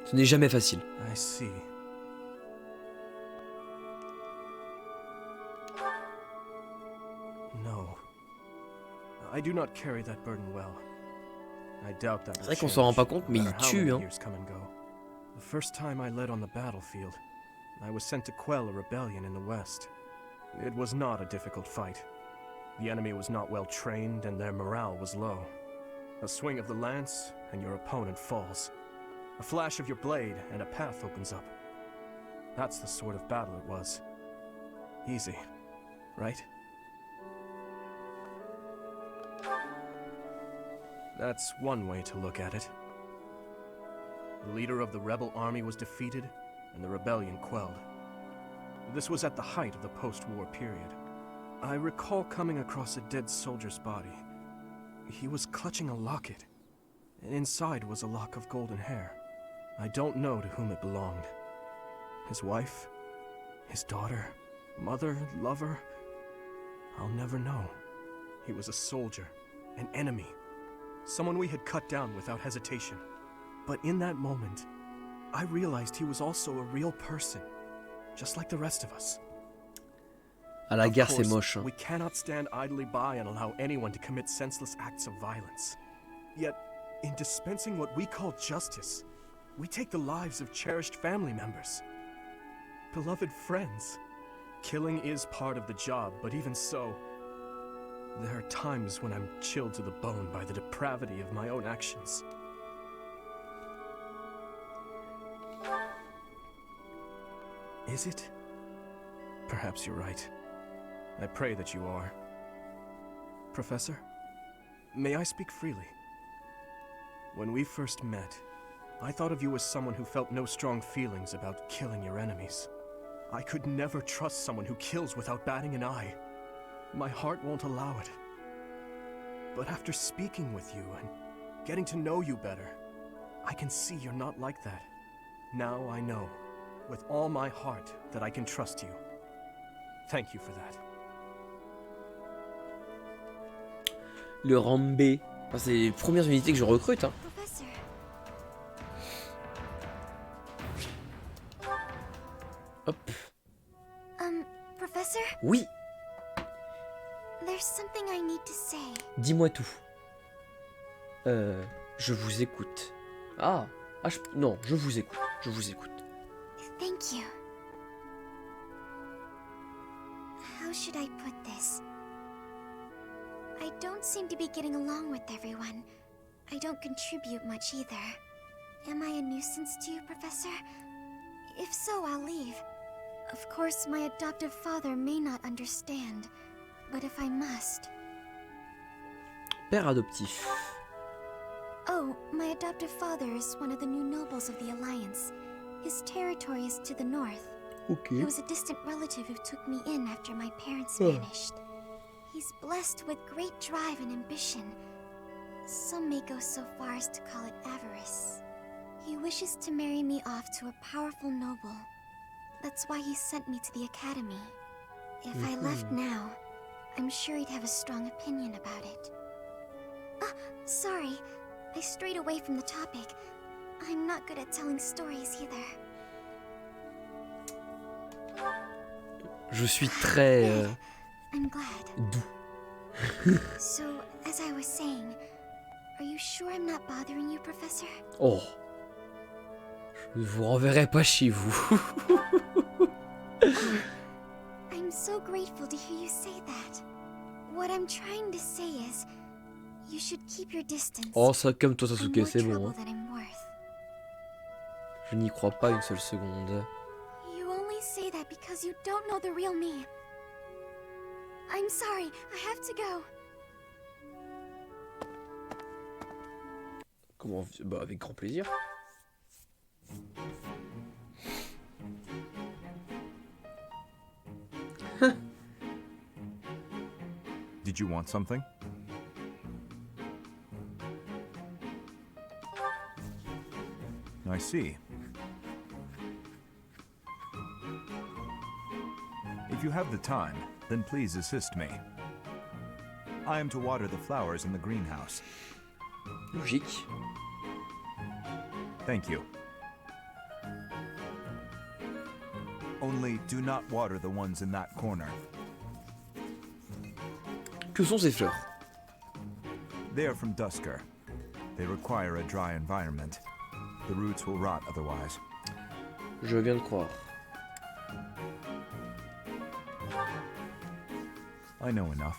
Ce n'est jamais facile. I see. No. I do not carry that burden well. I doubt that. C'est vrai qu'on s'en rend pas compte, mais il tue, hein. The first time I led on the battlefield, I was sent to quell a rebellion in the west. It was not a difficult fight. The enemy was not well trained and their morale was low. A swing of the lance and your opponent falls. A flash of your blade and a path opens up. That's the sort of battle it was. Easy, right? That's one way to look at it. The leader of the rebel army was defeated, and the rebellion quelled. This was at the height of the post-war period. I recall coming across a dead soldier's body. He was clutching a locket, and inside was a lock of golden hair. I don't know to whom it belonged. His wife? His daughter? Mother? Lover? I'll never know. He was a soldier, an enemy, someone we had cut down without hesitation. But in that moment, I realized he was also a real person, just like the rest of us. Ah, la guerre, c'est moche. We cannot stand idly by and allow anyone to commit senseless acts of violence. Yet, in dispensing what we call justice, we take the lives of cherished family members, beloved friends. Killing is part of the job, but even so, there are times when I'm chilled to the bone by the depravity of my own actions. Is it? Perhaps you're right. I pray that you are. Professor, may I speak freely? When we first met, I thought of you as someone who felt no strong feelings about killing your enemies. I could never trust someone who kills without batting an eye. My heart won't allow it. But after speaking with you and getting to know you better, I can see you're not like that. Now I know, with all my heart, that I can trust you. Thank you for that. Le rang B. Enfin, c'est les premières unités que je recrute. Hein. Hop. Professor? Oui. There's something I need to say. Dis-moi tout. Je vous écoute. Non, je vous écoute. Je vous écoute. Thank you. How should I put this? I don't seem to be getting along with everyone. I don't contribute much either. Am I a nuisance to you, Professor? If so, I'll leave. Of course, my adoptive father may not understand, but if I must... Père adoptif. Oh, my adoptive father is one of the new nobles of the Alliance. His territory is to the north. Okay. He was a distant relative who took me in after my parents vanished. He's blessed with great drive and ambition. Some may go so far as to call it avarice. He wishes to marry me off to a powerful noble. That's why he sent me to the academy. If I left now, I'm sure he'd have a strong opinion about it. Sorry, I strayed away from the topic. I'm not good at telling stories either. Je suis très I'm glad. doux. So, as I was saying, are you sure I'm not bothering you, Professor? Oh. Je ne vous renverrai pas chez vous. I'm so grateful to hear you say that. What I'm trying to say is, you should keep your distance. Oh, ça comme toi, Sasuke, I'm more c'est bon. trouble Hein. than I'm worth. Je n'y crois pas une seule seconde. You only say that because you don't know the real me. I'm sorry, I have to go. Comment? Bah, avec grand plaisir. Did you want something? I see. If you have the time, then please assist me. I am to water the flowers in the greenhouse. Logique. Thank you. Only do not water the ones in that corner. Que sont ces fleurs? They are from Dusker. They require a dry environment. The roots will rot otherwise. Je viens de croire. I know enough.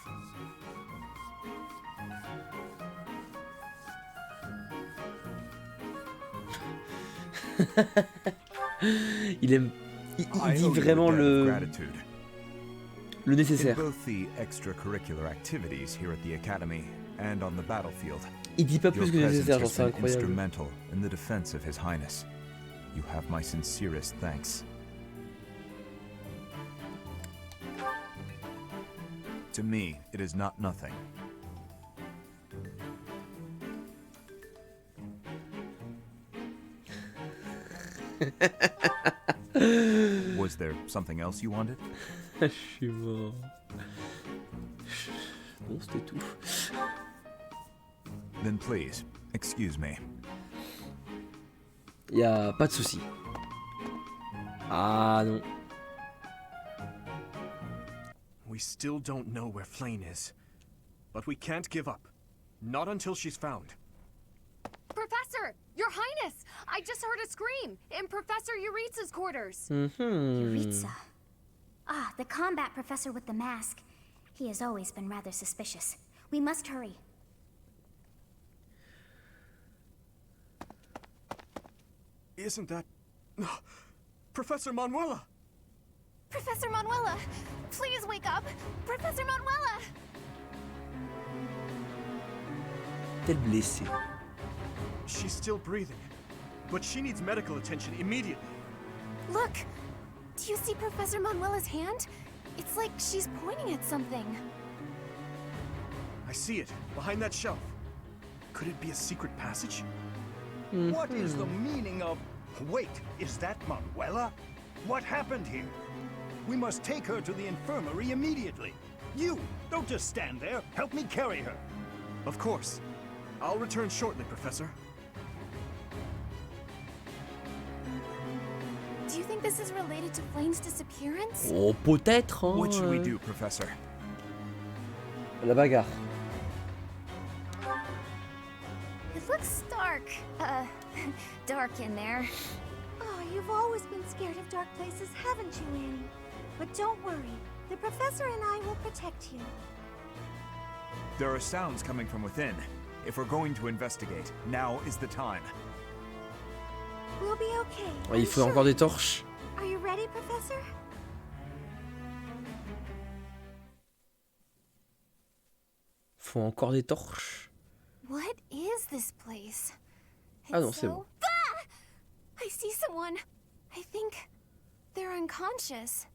Il aime... Il dit vraiment le nécessaire. In both the extracurricular activities here at the academy and on the battlefield. Il dit pas plus que nécessaire, genre c'est incroyable. Instrumental in the defense of His Highness. You have my sincerest thanks. To me, it is not nothing. Was there something else you wanted? Je suis mort. bon, c'était tout. Then please, excuse me. Y a pas de souci. Ah non. We still don't know where Flayn is, but we can't give up. Not until she's found. Professor! Your Highness! I just heard a scream in Professor Yuritsa's quarters. Yuritsa. Ah, the combat professor with the mask. He has always been rather suspicious. We must hurry. Isn't that... Professor Manuela? Professor Manuela! Please wake up! Professor Manuela! Tel blessé. She's still breathing, but she needs medical attention immediately. Look! Do you see Professor Manuela's hand? It's like she's pointing at something. I see it, behind that shelf. Could it be a secret passage? What is the meaning of... Wait, is that Manuela? What happened here? We must take her to the infirmary immediately. You, don't just stand there. Help me carry her. Of course. I'll return shortly, Professor. Do you think this is related to Flayn's disappearance? Oh, peut-être, hein. What should we do, Professor? La bagarre. It looks dark. Dark in there. Oh, you've always been scared of dark places, haven't you, Annie? But don't worry. The professor and I will protect you. There are sounds coming from within. If we're going to investigate, now is the time. We'll be okay. Ouais, il faut encore des torches. Are you ready, Professor? Faut encore des torches. What is this place? Ah non, c'est bon. Ah! I see someone. I think they're unconscious.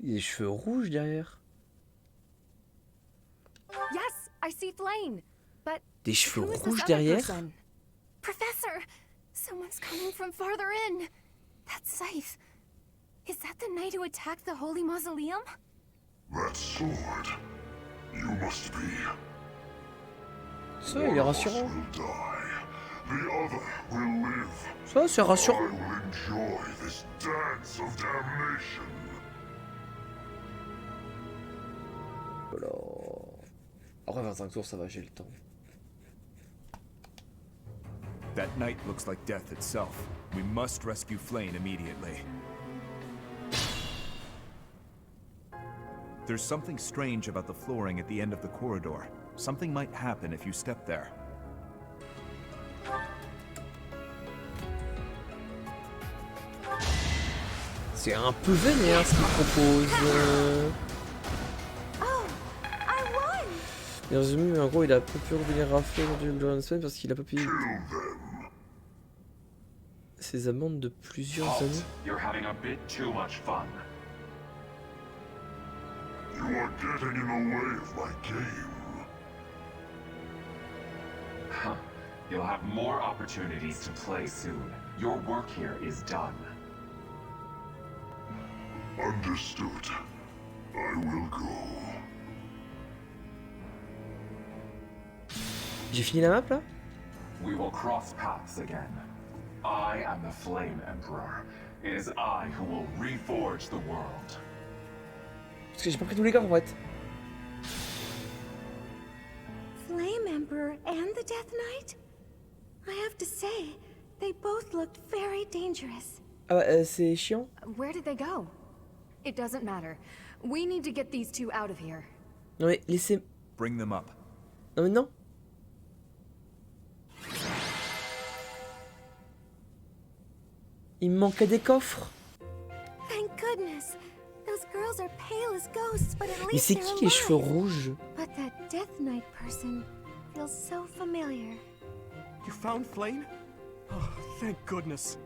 Il y a des cheveux rouges derrière. Yes, I see Flayn. But des cheveux who is rouges this derrière. other person? Professor, someone's coming from farther in. That scythe. Is that the knight who attacked the holy mausoleum? That sword. You must be. Ça, il est rassurant. The other will live. Ça, c'est rassurant. I will enjoy this dance of damnation. Voilà. Après 25 tours, ça va, j'ai le temps. That night looks like death itself. We must rescue Flayn immediately. There's something strange about the flooring at the end of the corridor. Something might happen if you step there. C'est un peu vénère ce qu'il propose. Il résumé, en gros, il a pas pu revenir rafler du semaine parce qu'il a pas payé ses amendes de plusieurs années. You're having a bit too much fun. You are getting in the way of my game. Huh. You'll have more opportunities to play soon. Your work here is done. Understood. I will go. J'ai fini la map là? We will cross paths again. I am the Flame Emperor. It is I who will reforge the world. Parce que j'ai pas pris tous les coffres en fait. Flame Emperor and the Death Knight? I have to say, they both looked very dangerous. Ah bah c'est chiant. Where did they go? It doesn't matter. We need to get these two out of here. Non mais laissez... Bring them up. Non mais non. Il me manquait des coffres. Thank goodness. Those girls are pale as ghosts, but at Mais least c'est they're qui les cheveux alive. rouges? But that Death Knight person feels so familiar. You found Flayn? Oh, thank goodness.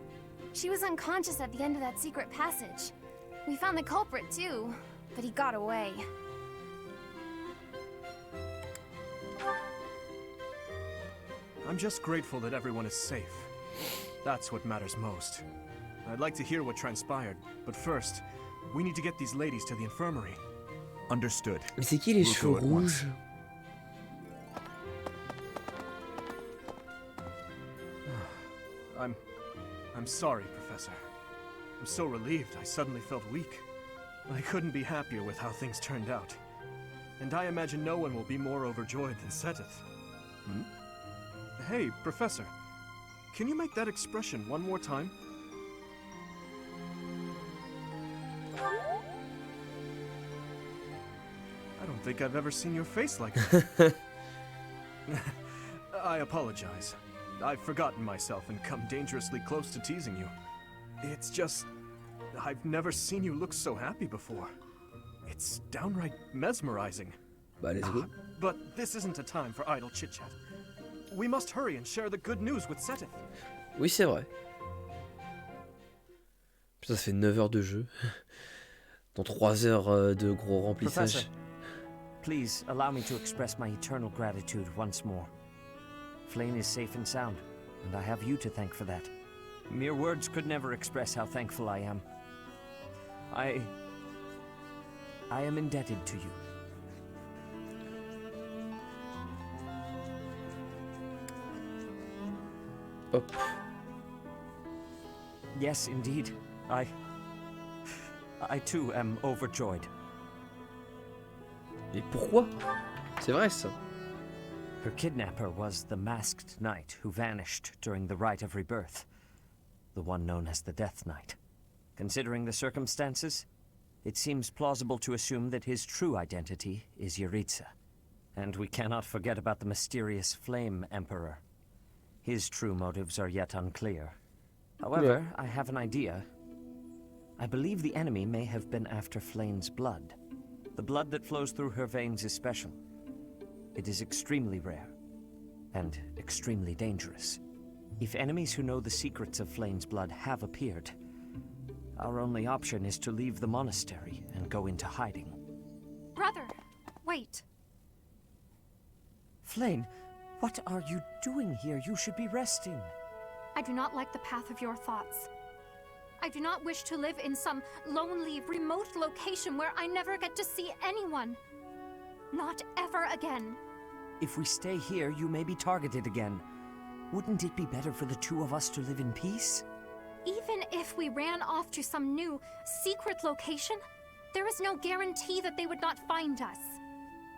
She was unconscious at the end of that secret passage. We found the culprit too, but he got away. I'm just grateful that everyone is safe. That's what matters most. I'd like to hear what transpired, but first, we need to get these ladies to the infirmary. Understood. Mais c'est qui les We'll cheveux go at once. rouges? I'm sorry, Professor. I'm so relieved I suddenly felt weak. I couldn't be happier with how things turned out. And I imagine no one will be more overjoyed than Seteth. Hmm? Hey, Professor. Can you make that expression one more time? I don't think I've ever seen your face like that. I apologize. I've forgotten myself and come dangerously close to teasing you. It's just... I've never seen you look so happy before. It's downright mesmerizing. Bah, let's go. But this isn't a time for idle chit-chat. We must hurry and share the good news with Seteth. Oui, c'est vrai. Putain, ça fait 9 heures de jeu. Dans 3 heures de gros remplissage. Professor, please allow me to express my eternal gratitude once more. Flayn is safe and sound, and I have you to thank for that. Mere words could never express how thankful I am. I am indebted to you. Hop. Yes, indeed. I too am overjoyed. Et pourquoi? C'est vrai ça. Her kidnapper was the masked knight who vanished during the rite of rebirth, the one known as the Death Knight. Considering the circumstances, it seems plausible to assume that his true identity is Yuritsa. And we cannot forget about the mysterious Flame Emperor. His true motives are yet unclear. However, I have an idea. I believe the enemy may have been after Flayn's blood. The blood that flows through her veins is special. It is extremely rare, and extremely dangerous. If enemies who know the secrets of Flayn's blood have appeared, our only option is to leave the monastery and go into hiding. Brother, wait. Flayn, what are you doing here? You should be resting. I do not like the path of your thoughts. I do not wish to live in some lonely, remote location where I never get to see anyone. Not ever again. If we stay here, you may be targeted again. Wouldn't it be better for the two of us to live in peace? Even if we ran off to some new, secret location, there is no guarantee that they would not find us.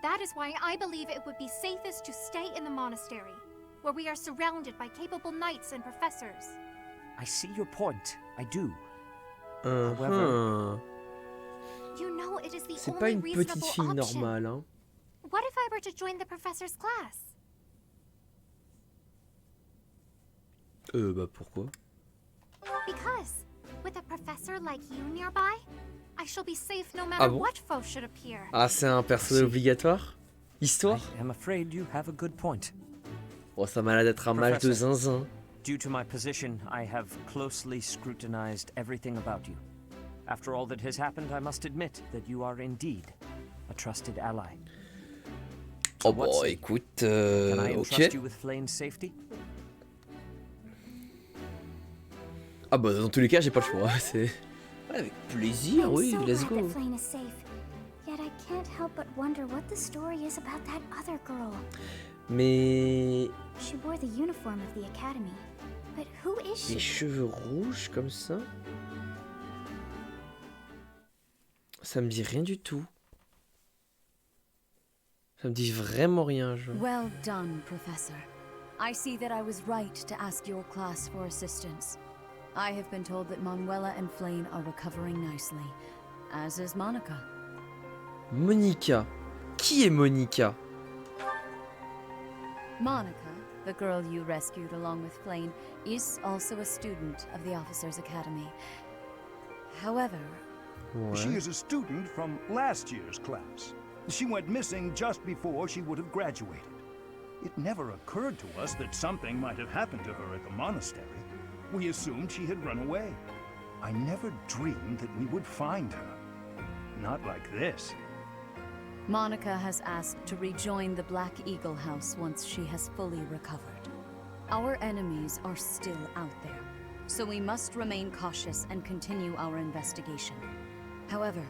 That is why I believe it would be safest to stay in the monastery, where we are surrounded by capable knights and professors. I see your point. I do. However, you know it is the c'est pas only une petite reasonable fille option. normale, hein. What if I were to join the professor's class? Bah pourquoi? Because, with a professor like you nearby, I shall be safe no matter Ah bon? what foe should appear. Ah, c'est un personnage obligatoire? Histoire? I'm afraid you have a good point. Oh, ça m'a l'air d'être un match de Professor, zinzin. Due to my position, I have closely scrutinized everything about you. After all that has happened, I must admit that you are indeed a trusted ally. Oh bon, écoute, Can I entrust ok. you with Flayn's safety? Ah bah dans tous les cas, j'ai pas le choix. C'est ouais, avec plaisir, oui, I'm so let's glad go. that Flayn is safe. Yet I can't help but wonder what the story is about that other girl. Mais She wore the uniform of the academy. But who is les she? cheveux rouges comme ça, ça me dit rien du tout. Ça me dit vraiment rien, genre. Well done, Professor. I see that I was right to ask your class for assistance. I have been told that Manuela and Flayn are recovering nicely, as is Monica. Monica. Qui est Monica? Monica, the girl you rescued along with Flayn, is also a student of the Officers' Academy. However... She is a student from last year's class. She went missing just before she would have graduated. It never occurred to us that something might have happened to her at the monastery. We assumed she had run away. I never dreamed that we would find her. Not like this. Monica has asked to rejoin the Black Eagle House once she has fully recovered. Our enemies are still out there, so we must remain cautious and continue our investigation. However,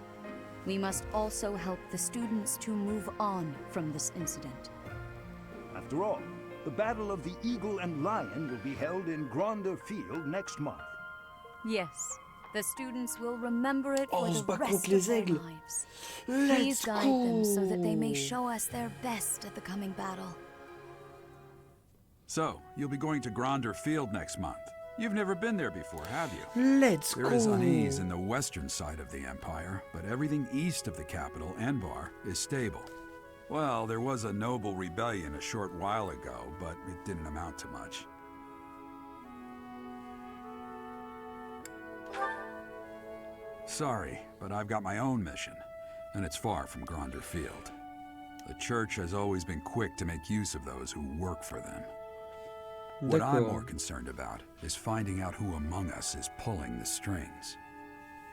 We must also help the students to move on from this incident. After all, the Battle of the Eagle and Lion will be held in Gronder Field next month. Yes, the students will remember it for On se the bat rest contre les of their aigles. lives. Let's Please guide them so that they may go. show us their best at the coming battle. So, you'll be going to Gronder Field next month. You've never been there before, have you? Let's There is unease in the western side of the Empire, but everything east of the capital, Enbar, is stable. Well, there was a noble rebellion a short while ago, but it didn't amount to much. Sorry, but I've got my own mission, and it's far from Gronder Field. The Church has always been quick to make use of those who work for them. What I'm more concerned about is finding out who among us is pulling the strings.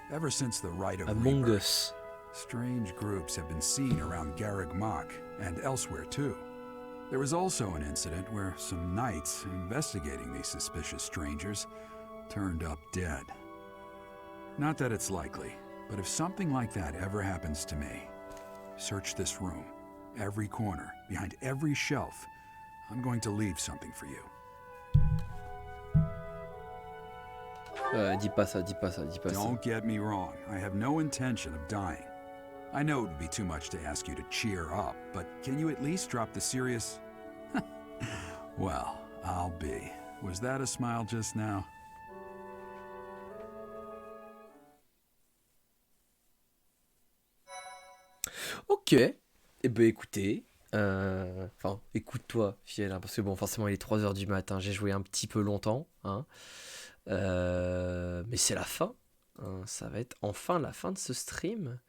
Ever since the Rite of Rebirth, strange groups have been seen around Garreg Mach and elsewhere too. There was also an incident where some knights investigating these suspicious strangers turned up dead. Not that it's likely, but if something like that ever happens to me, search this room, every corner, behind every shelf. I'm going to leave something for you. Dis pas ça, dis pas ça, dis pas ça. Don't get me wrong, I have no intention of dying. I know it would be too much to ask you to cheer up, but can you at least drop the serious... Well, I'll be. Was that a smile just now? Ok. Eh ben écoutez, enfin écoute-toi Fiel, hein, parce que bon forcément il est 3h du matin, j'ai joué un petit peu longtemps, hein. Mais c'est la fin, hein, ça va être enfin la fin de ce stream.